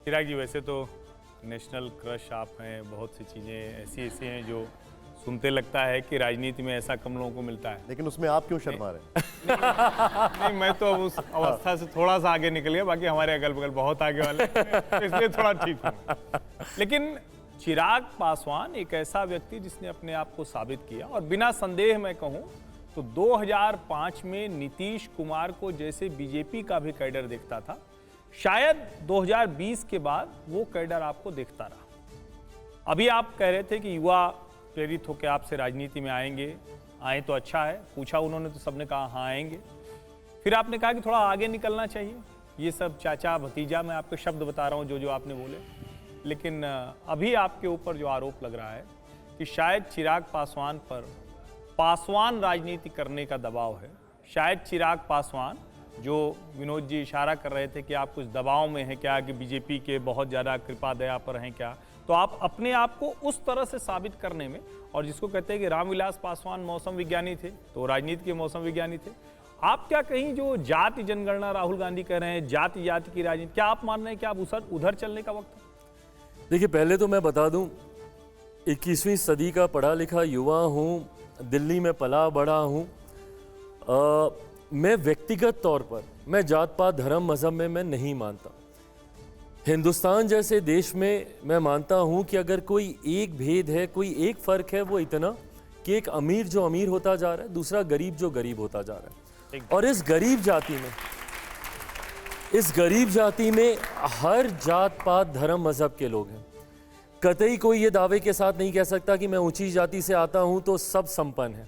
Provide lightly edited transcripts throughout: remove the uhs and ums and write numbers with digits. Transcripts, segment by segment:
चिराग जी, वैसे तो national crush आप हैं, बहुत सी चीज़ें ऐसी ऐसी हैं जो सुनते लगता है कि राजनीति में ऐसा कम लोगों को मिलता है। लेकिन उसमें आप क्यों शर्मा रहे हैं? नहीं, मैं तो अब उस अवस्था से थोड़ा सा आगे निकल गया, बाकी हमारे अगल बगल बहुत आगे वाले हैं, तो इसलिए थोड़ा ठीक हूँ। लेकिन चिराग पासवान एक ऐसा व्यक्ति जिसने अपने आप को साबित किया, और बिना संदेह मैं कहूँ तो 2005 में नीतीश कुमार को जैसे बीजेपी का भी कैडर देखता था, शायद 2020 के बाद वो कैडर आपको देखता रहा। अभी आप कह रहे थे कि युवा प्रेरित होकर आपसे राजनीति में आएंगे, आए तो अच्छा है, पूछा उन्होंने तो सबने कहा हाँ आएंगे। फिर आपने कहा कि थोड़ा आगे निकलना चाहिए। ये सब चाचा भतीजा, मैं आपके शब्द बता रहा हूँ जो आपने बोले। लेकिन अभी आपके ऊपर जो आरोप लग रहा है कि शायद चिराग पासवान पर पासवान राजनीति करने का दबाव है, शायद चिराग पासवान, जो विनोद जी इशारा कर रहे थे कि आप कुछ दबाव में हैं क्या, कि बीजेपी के बहुत ज़्यादा कृपा दया पर हैं क्या, तो आप अपने आप को उस तरह से साबित करने में, और जिसको कहते हैं कि रामविलास पासवान मौसम विज्ञानी थे तो राजनीति के मौसम विज्ञानी थे, आप क्या कहीं जो जाति जनगणना राहुल गांधी कह रहे हैं, जाति जाति की राजनीति, क्या आप मान रहे हैं कि आप उधर चलने का वक्त है? देखिए, पहले तो मैं बता दूं, 21वीं सदी का पढ़ा लिखा युवा हूं, दिल्ली में पला बड़ा हूं। मैं व्यक्तिगत तौर पर मैं जात पात धर्म मजहब में मैं नहीं मानता। हिंदुस्तान जैसे देश में मैं मानता हूं कि अगर कोई एक भेद है, कोई एक फ़र्क है, वो इतना कि एक अमीर जो अमीर होता जा रहा है, दूसरा गरीब जो गरीब होता जा रहा है। और इस गरीब जाति में हर जात पात धर्म मजहब के लोग हैं। कतई कोई ये दावे के साथ नहीं कह सकता कि मैं ऊंची जाति से आता हूं तो सब संपन्न है।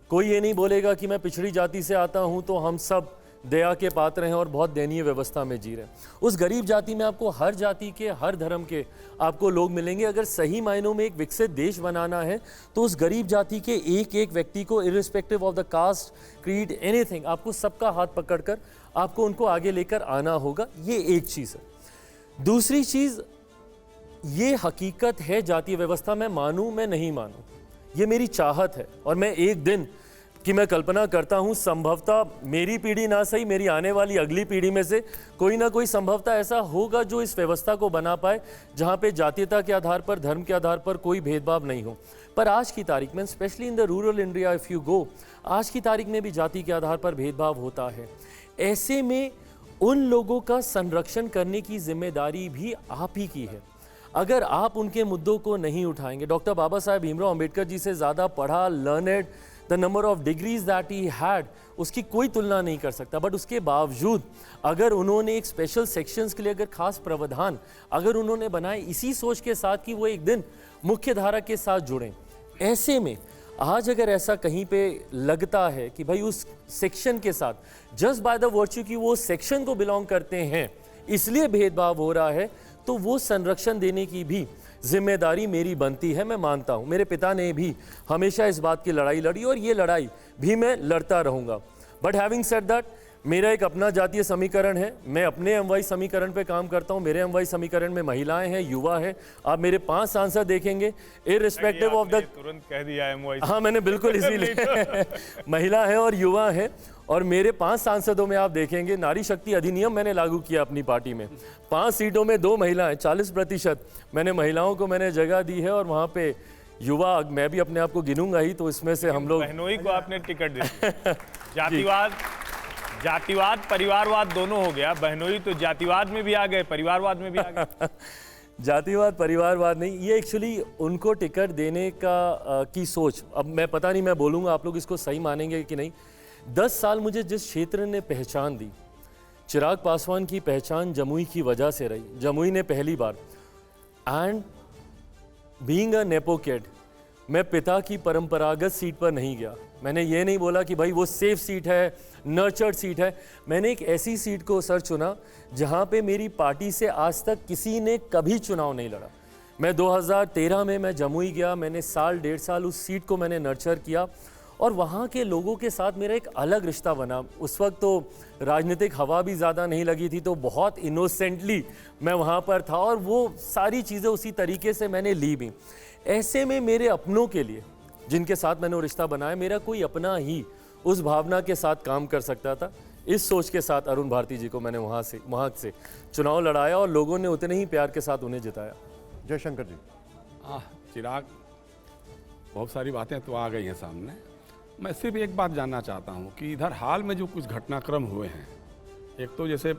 कोई ये नहीं बोलेगा कि मैं पिछड़ी जाति से आता हूं तो हम सब दया के पात्र हैं और बहुत दयनीय व्यवस्था में जी रहे हैं। उस गरीब जाति में आपको हर जाति के, हर धर्म के आपको लोग मिलेंगे। अगर सही मायनों में एक विकसित देश बनाना है तो उस गरीब जाति के एक एक व्यक्ति को, irrespective of the caste, creed, anything, आपको सबका हाथ पकड़कर आपको उनको आगे लेकर आना होगा। ये एक चीज़ है। दूसरी चीज़, ये हकीकत है जातीय व्यवस्था, मैं मानूं मैं नहीं मानूं, ये मेरी चाहत है। और मैं एक दिन कि मैं कल्पना करता हूं, संभवतः मेरी पीढ़ी ना सही, मेरी आने वाली अगली पीढ़ी में से कोई ना कोई संभवतः ऐसा होगा जो इस व्यवस्था को बना पाए जहां पे जातीयता के आधार पर, धर्म के आधार पर कोई भेदभाव नहीं हो। पर आज की तारीख में, specially in the rural India if you go, आज की तारीख में भी जाति के आधार पर भेदभाव होता है। ऐसे में उन लोगों का संरक्षण करने की जिम्मेदारी भी आप ही की है। अगर आप उनके मुद्दों को नहीं उठाएंगे, डॉक्टर बाबा साहेब भीमराव अंबेडकर जी से ज़्यादा पढ़ा, learned, the number of degrees that he had, उसकी कोई तुलना नहीं कर सकता। बट उसके बावजूद अगर उन्होंने एक स्पेशल सेक्शंस के लिए अगर खास प्रावधान अगर उन्होंने बनाए इसी सोच के साथ कि वो एक दिन मुख्य धारा के साथ जुड़ें, ऐसे में आज अगर ऐसा कहीं पे लगता है कि भाई उस सेक्शन के साथ जस्ट बाय द वर्च्यू कि वो सेक्शन को बिलोंग करते हैं इसलिए भेदभाव हो रहा है, तो वो संरक्षण देने की भी जिम्मेदारी मेरी बनती है। मैं मानता हूँ मेरे पिता ने भी हमेशा इस बात की लड़ाई लड़ी और ये लड़ाई भी मैं लड़ता रहूँगा। बट हैविंग सेड दैट, मेरा एक अपना जातीय समीकरण है। मैं अपने एमवाई समीकरण पे काम करता हूँ। मेरे एमवाई समीकरण में महिलाएं हैं, युवा हैं। आप मेरे 5 सांसद देखेंगे, इररिस्पेक्टिव ऑफ द, तुरंत कह दिया एमवाई। हाँ, मैंने बिल्कुल इसीलिए महिला है और युवा है। और मेरे 5 सांसदों में आप देखेंगे नारी शक्ति अधिनियम मैंने लागू किया अपनी पार्टी में। 5 सीटों में 2 महिलाएं, 40% मैंने महिलाओं को मैंने जगह दी है। और वहाँ पे युवा, मैं भी अपने आप को गिनूंगा ही, तो इसमें से हम लोग, बहनोई को आपने टिकट दे जातिवाद परिवारवाद दोनों हो गया। बहनोई तो जातिवाद में भी आ गए, परिवारवाद में भी आ गए। जातिवाद परिवारवाद नहीं, ये एक्चुअली उनको टिकट देने का की सोच, अब मैं पता नहीं, मैं बोलूँगा आप लोग इसको सही मानेंगे कि नहीं। 10 साल मुझे जिस क्षेत्र ने पहचान दी, चिराग पासवान की पहचान जमुई की वजह से रही। जमुई ने पहली बार, and being a nepo kid, मैं पिता की परंपरागत सीट पर नहीं गया। मैंने ये नहीं बोला कि भाई वो सेफ सीट है, नर्चर्ड सीट है। मैंने एक ऐसी सीट को सर चुना जहाँ पे मेरी पार्टी से आज तक किसी ने कभी चुनाव नहीं लड़ा। मैं 2013 में मैं जमुई गया, मैंने 1.5 साल उस सीट को मैंने नर्चर किया और वहाँ के लोगों के साथ मेरा एक अलग रिश्ता बना। उस वक्त तो राजनीतिक हवा भी ज़्यादा नहीं लगी थी, तो बहुत इनोसेंटली मैं वहाँ पर था और वो सारी चीज़ें उसी तरीके से मैंने ली भी। ऐसे में मेरे अपनों के लिए, जिनके साथ मैंने वो रिश्ता बनाया, मेरा कोई अपना ही उस भावना के साथ काम कर सकता था। इस सोच के साथ अरुण भारती जी को मैंने वहाँ से चुनाव लड़ाया और लोगों ने उतने ही प्यार के साथ उन्हें जिताया। जयशंकर जी। चिराग, बहुत सारी बातें तो आ गई हैं सामने। मैं सिर्फ एक बात जानना चाहता हूं कि इधर हाल में जो कुछ घटनाक्रम हुए हैं, एक तो जैसे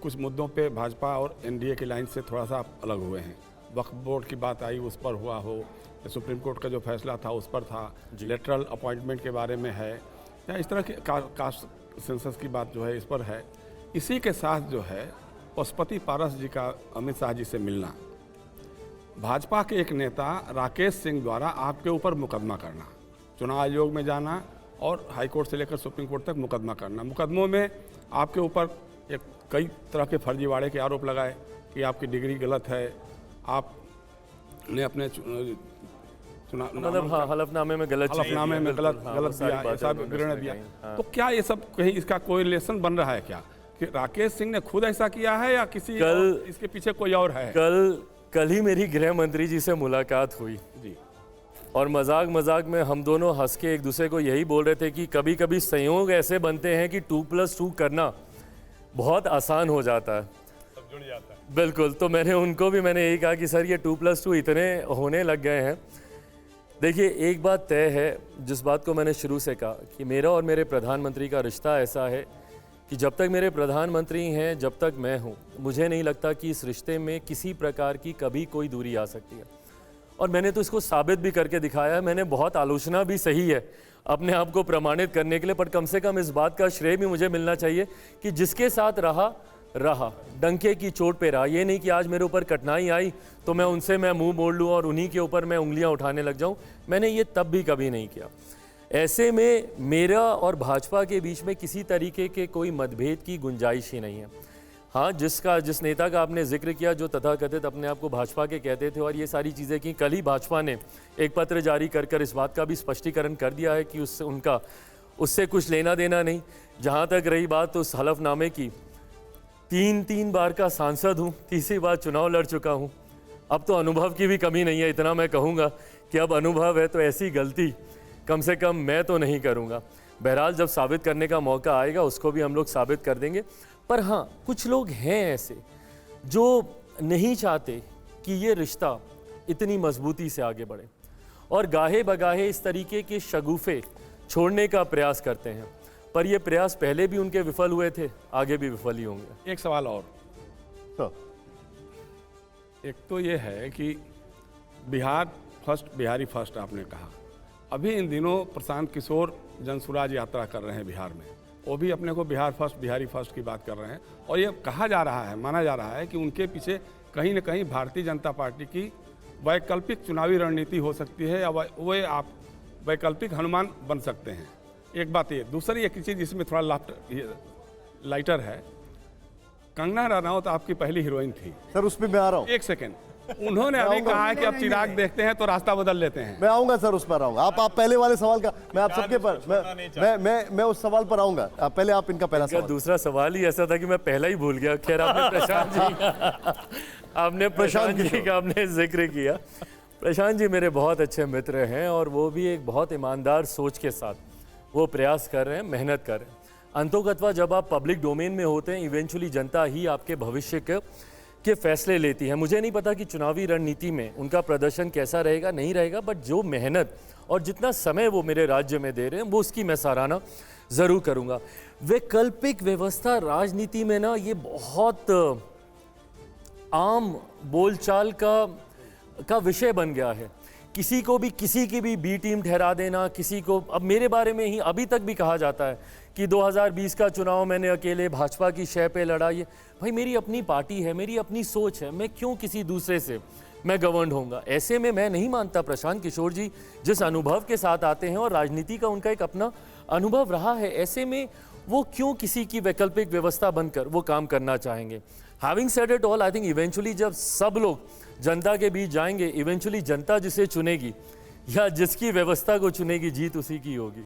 कुछ मुद्दों पे भाजपा और एनडीए की लाइन से थोड़ा सा अलग हुए हैं। वक्फ बोर्ड की बात आई, उस पर हुआ हो, या सुप्रीम कोर्ट का जो फैसला था उस पर था, लेटरल अपॉइंटमेंट के बारे में है, या इस तरह की कास्ट सेंसस की बात जो है इस पर है। इसी के साथ जो है पशुपति पारस जी का अमित शाह जी से मिलना, भाजपा के एक नेता राकेश सिंह द्वारा आपके ऊपर मुकदमा करना, चुनाव आयोग में जाना और हाई कोर्ट से लेकर सुप्रीम कोर्ट तक मुकदमा करना। मुकदमों में आपके ऊपर एक कई तरह के फर्जीवाड़े के आरोप लगाए कि आपकी डिग्री गलत है, आपने अपने मतलब हाँ, हलफनामे में गलत दिया, ऐसा विवरण दिया। तो क्या ये सब कहीं इसका कोई रिलेशन बन रहा है क्या, कि राकेश सिंह ने खुद ऐसा किया है या किसी इसके पीछे कोई और है? कल ही मेरी गृह मंत्री जी से मुलाकात हुई जी, और मजाक में हम दोनों हंस के एक दूसरे को यही बोल रहे थे कि कभी कभी संयोग ऐसे बनते हैं कि 2+2 करना बहुत आसान हो जाता है, सब जुड़ जाता है। बिल्कुल। तो मैंने यही कहा कि सर ये 2+2 इतने होने लग गए हैं। देखिए, एक बात तय है, जिस बात को मैंने शुरू से कहा कि मेरा और मेरे प्रधानमंत्री का रिश्ता ऐसा है कि जब तक मेरे प्रधानमंत्री हैं, जब तक मैं हूं, मुझे नहीं लगता कि इस रिश्ते में किसी प्रकार की कभी कोई दूरी आ सकती है। और मैंने तो इसको साबित भी करके दिखाया है। मैंने बहुत आलोचना भी सही है अपने आप को प्रमाणित करने के लिए, पर कम से कम इस बात का श्रेय भी मुझे मिलना चाहिए कि जिसके साथ रहा डंके की चोट पे रहा। ये नहीं कि आज मेरे ऊपर कठिनाई आई तो मैं मुंह मोड़ लूँ और उन्हीं के ऊपर मैं उंगलियां उठाने लग जाऊं। मैंने ये तब भी कभी नहीं किया। ऐसे में मेरा और भाजपा के बीच में किसी तरीके के कोई मतभेद की गुंजाइश ही नहीं है। हाँ, जिस नेता का आपने जिक्र किया, जो तथाकथित अपने आप को भाजपा के कहते थे और ये सारी चीज़ें की, कल ही भाजपा ने एक पत्र जारी कर इस बात का भी स्पष्टीकरण कर दिया है कि उससे कुछ लेना देना नहीं। जहाँ तक रही बात उस हलफनामे की, तीन बार का सांसद हूँ, तीसरी बार चुनाव लड़ चुका हूँ। अब तो अनुभव की भी कमी नहीं है। इतना मैं कहूँगा कि अब अनुभव है तो ऐसी गलती कम से कम मैं तो नहीं करूँगा। बहरहाल जब साबित करने का मौका आएगा उसको भी हम लोग साबित कर देंगे। पर हाँ, कुछ लोग हैं ऐसे जो नहीं चाहते कि ये रिश्ता इतनी मजबूती से आगे बढ़े और गाहे बगाहे इस तरीके के शगुफे छोड़ने का प्रयास करते हैं। पर ये प्रयास पहले भी उनके विफल हुए थे, आगे भी विफल ही होंगे। एक सवाल और, तो एक तो ये है कि बिहार फर्स्ट, बिहारी फर्स्ट आपने कहा। अभी इन दिनों प्रशांत किशोर जनसुराज यात्रा कर रहे हैं बिहार में, वो भी अपने को बिहार फर्स्ट, बिहारी फर्स्ट की बात कर रहे हैं। और ये कहा जा रहा है, माना जा रहा है कि उनके पीछे कहीं न कहीं भारतीय जनता पार्टी की वैकल्पिक चुनावी रणनीति हो सकती है, या वे आप वैकल्पिक हनुमान बन सकते हैं। एक बात ये। दूसरी एक चीज़ जिसमें थोड़ा लाइटर है, कंगना रनौत आपकी पहली हीरोइन थी। सर उस पर मैं आ रहा हूँ। एक सेकेंड, उन्होंने अभी कहा है कि अब चिराग देखते हैं तो रास्ता बदल लेते हैं। मैं आऊंगा सर, उस पर आऊंगा। आप पहले वाले सवाल का मैं आप सबके पर मैं उस सवाल पर आऊंगा। पहले आप इनका पहला सवाल। दूसरा सवाल ही ऐसा था कि मैं पहला ही भूल गया। खैर, आपने प्रशांत जी का आपने जिक्र किया। प्रशांत जी मेरे बहुत अच्छे मित्र हैं और वो भी एक बहुत ईमानदार सोच के साथ वो प्रयास कर रहे हैं, मेहनत कर रहे हैं। अंतोगत्वा जब आप पब्लिक डोमेन में होते हैं, इवेंचुअली जनता ही आपके भविष्य के फैसले लेती है। मुझे नहीं पता कि चुनावी रणनीति में उनका प्रदर्शन कैसा रहेगा, नहीं रहेगा, बट जो मेहनत और जितना समय वो मेरे राज्य में दे रहे हैं वो उसकी मैं सराहना ज़रूर करूँगा। वैकल्पिक व्यवस्था राजनीति में ना ये बहुत आम बोलचाल का विषय बन गया है। किसी को भी किसी की भी बी टीम ठहरा देना, किसी को, अब मेरे बारे में ही अभी तक भी कहा जाता है कि 2020 का चुनाव मैंने अकेले भाजपा की शय पे लड़ा। ये भाई मेरी अपनी पार्टी है, मेरी अपनी सोच है, मैं क्यों किसी दूसरे से मैं गवर्न होऊंगा। ऐसे में मैं नहीं मानता प्रशांत किशोर जी जिस अनुभव के साथ आते हैं और राजनीति का उनका एक अपना अनुभव रहा है, ऐसे में वो क्यों किसी की वैकल्पिक व्यवस्था बनकर वो काम करना चाहेंगे। Having said it all, I think eventually जब सब लोग जनता के बीच जाएंगे, इवेंचुअली जनता जिसे चुनेगी या जिसकी व्यवस्था को चुनेगी, जीत उसी की होगी।